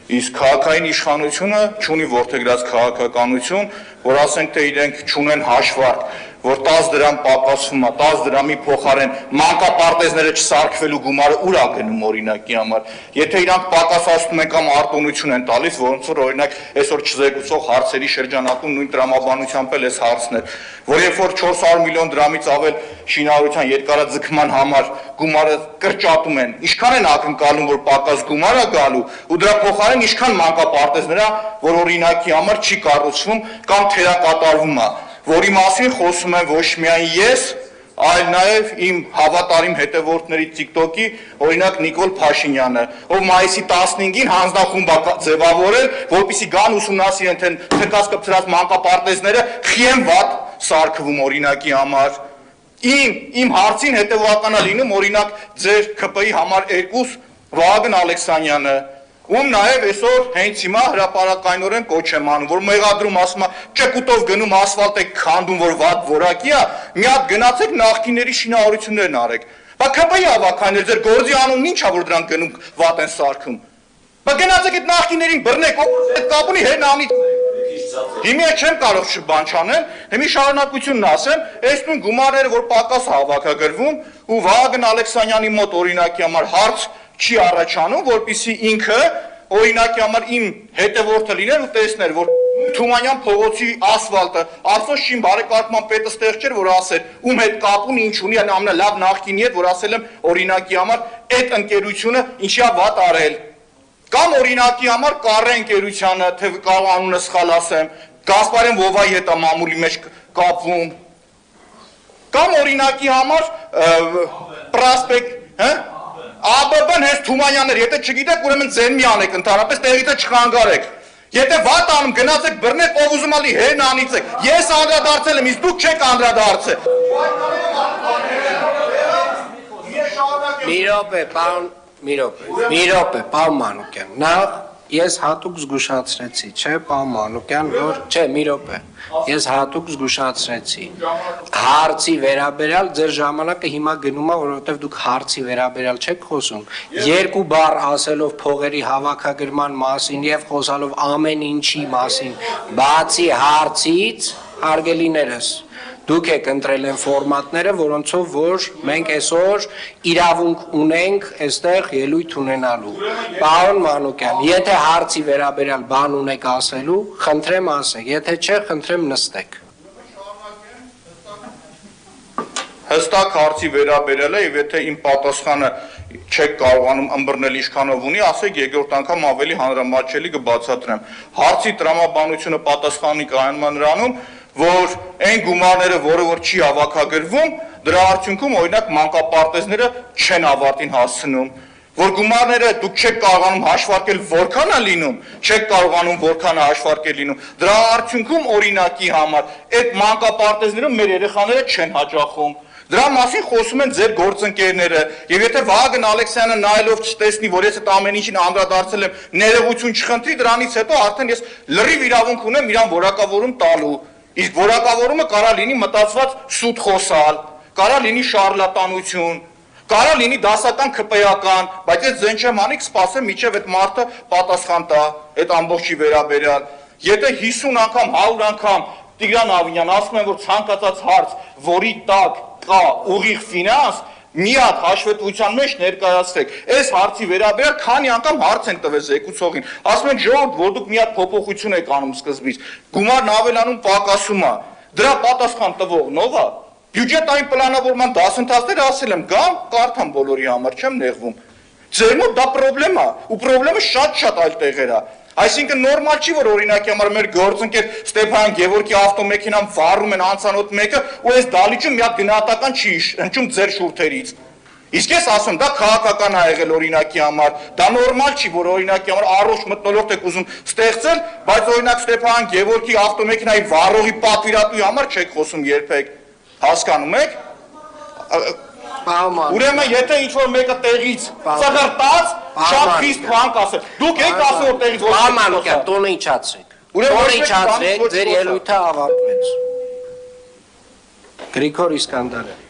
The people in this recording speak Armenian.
Իսկ քաղաքային իշխանությունը չունի որդեգրած քաղաքականություն, որ ասենք թե իրենք չունեն հաշվարկ, որ 10 դրամ պակասվում է, 10 դրամի փոխարեն մանկապարտեզները չսարքվելու գումարը ուր է գնում օրինակի համար։ Եթե իրանք պակասացնում են կամ արտոնություն են տալիս, ոնց որ օրինակ այսօր չզեկուցող հարցերի շրջանակում նույն տրամաբանությամբ էլ էս հարցն էր, որ երբ որ 400 միլիոն դրամից ավել շինարարության երկարաձգման համար գումարը կրճատում են, ինչքան են ակնկալում, որ պակաս գումար է գալու, ու դրա փոխարեն ինչքան մանկապարտեզներ է, որ օրինակի համար չի կառուցվում կամ թերակատարվում է, որի մասին խոսում եմ ոչ միայն ես, այլ նաև իմ հավատարիմ հետևորդների TikTok-ի, օրինակ Նիկոլ Փաշինյանը, ով մայիսի 15-ին հանձնախումբ է ձևավորել, որպեսզի գան ուսումնասիրեն, թե թքած կպցրած մանկապարտեզները խի են վատ սարքվում օրինակի համար։ Իմ հարցին հետևական է լինում օրինակ ձեր ԿՊ-ի համար 2 Վահագն Ալեքսանյանը, ում նաև այսօր հենց հիմա հրապարակայնորեն կոչ եմ անում, որ մեղադրում ասում է ճկուտով գնում ասֆալտ եք քանդում, որ վատ որակի է, մի հատ գնացեք նախկիների շինարարություններն արեք։ Բա ԿՊ-ի ավականներ, ձեր գործի անունն ի՞նչ է, որ դրանք գնում վատ են սարքում։ Բա գնացեք այդ նախկիներին բռնեք, այդ կապունի հերն անի։ Հիմա չեմ կարող բան չանել, հիմա շարունակությունն ասեմ, այս նույն գումարները, որ պակաս հավաքագրվում, ու Վահագն Ալեքսանյանի մոտ օրինակի համար հարց չի առաջանում, որպեսզի ինքը օրինակի համար իմ հետևորդը լիներ ու տեսներ, որ Թումանյան փողոցի ասֆալտը, Արտոս Շին բարեկարգման պետը ստեղ չէր, որ ասեր, ում հետ կապ ունի, ինչ ունի, ամենալավ նախկինի հետ, որ ասել եմ օրինակի համար այդ ընկերությունը ինչի է վատ արել։ Կամ օրինակի համար Կառե ընկերությանը, թե կարող անունը սխալ ասեմ, Գասպարյան Վովայի հետ է մամուլի մեջ կապվում։ Կամ օրինակի համար Պրասպեկտ, հա? ԱԲԲ-ն հենց Թումանյաններ, եթե չգիտեք, ուրեմն ձեն մի անեք ընդհանրապես, տեղից չխանգարեք։ Եթե վատ անում, գնացեք բռնեք, ով ուզում ալի հերն անիծեք։ Ես անդրադարձել եմ, իսկ դուք չեք անդրադարձել։ Մի րոպե, պարոն Մանուկյան, նախ ես հատուկ զգուշացրեցի, չէ, պարոն Մանուկյան, որ չէ, մի րոպե, ես հատուկ զգուշացրեցի, հարցի վերաբերյալ ձեր ժամանակը հիմա գնում է, որովհետև դուք հարցի վերաբերյալ չեք խոսում, 2 բառ ասելով փողերի հավաքագրման մասին եւ խոսալով ամեն ինչի մասին, բացի հարցից, հարգելիներս, դուք եք ընտրել են ֆորմատները, որոնցով որ մենք այսօր իրավունք ունենք այստեղ ելույթ ունենալու։ Պարոն Մանուկյան, եթե հարցի վերաբերյալ բան ունեք ասելու, խնդրեմ ասեք, եթե չէ, խնդրեմ նստեք։ Հստակ հարցի վերաբերել է, եւ եթե իմ պատասխանը չեք կարողանում ըմբռնել ինչքանով ունի, ասեք երկրորդ անգամ ավելի հանրամատչելի կբացատրեմ։ Հարցի տրամաբանությունը պատասխանի կայանում է նրանում, որ այն գումարները, որը որ չի հավաքագրվում, դրա արդյունքում օրինակ մանկապարտեզները չեն ավարտին հասցնում, որ գումարները դուք չեք կարողանում հաշվարկել որքան է լինում, չեք կարողանում որքան է հաշվարկել լինում, դրա արդյունքում օրինակի համար այդ մանկապարտեզները մեր երեխաները չեն հաճախում։ Դրա մասին խոսում են ձեր գործընկերները, եւ եթե Վահագն Ալեքսյանը նայելով չտեսնի, որ ես այդ ամեն ինչին անդրադարձել եմ, ներողություն չխնդրի, դրանից հետո արդեն ես լրիվ իրավունք ունեմ իրան որակավորում տալու։ Իսկ որակավորումը կարա լինի մտածված սուտ խոսալ, կարա լինի շարլատանություն, կարա լինի դասական ԿՊ-ական, բայց ես ձեն չեմ անի կսպասեմ մինչև այդ մարդը պատասխան տա այդ ամբողջի վերաբերյալ։ Եթե 50 անգամ, 100 անգամ Տիգրան Ավինյան ասում են, որ ցանկացած հարց, որի տակ կա ուղիղ ֆինանս, մի հատ հաշվետվության մեջ ներկայացրեք։ Այս հարցի վերաբերյալ քանի անգամ հարց են տվել զեկուցողին։ Ասում են ժողովուրդ, որ դուք մի հատ փոփոխություն եք անում սկզբից։ Գումարն ավելանում պակասում է։ Դրա պատասխան տվողն ով է։ Բյուջետային պլանավորման դասընթացները ասել եմ, գամ, կարդամ բոլորի համար, չեմ նեղվում։ Ձեր մոտ դա պրոբլեմ է, ու պրոբլեմը շատ այլ տեղեր է։ Այսինքն նորմալ չի, որ օրինակի համար մեր գործընկեր Ստեփան Գևորգի ավտոմեքենան վառում են անծանոթ մեկը, ու այս դալիճում մի հատ գնահատական չի հնչում ձեր շուրթերից։ Իսկ ես ասում, դա քաղաքական ա եղել օրինակի համար, դա նորմալ չի, որ օրինակի համար առողջ մթնոլորտ եք ուզում ստեղծել, բայց օրինակ Ստեփան Գևորգի ավտոմեքենայի վառողի պատվիրատուի համար չեք խոսում երբեք։ Հասկանում եք։ Ուրեմն եթե ինչ-որ մեկը տեղից ծղրտաց, շատ խիստ բան կասել։ Դուք եք ասում, որ տեղից ոչ եք Մանուկյան, տոնը իջացրեք։ Տոնը իջացրեք, ձեր ելույթը ավարտվեց։ Գրիգոր Իսկանդարյան։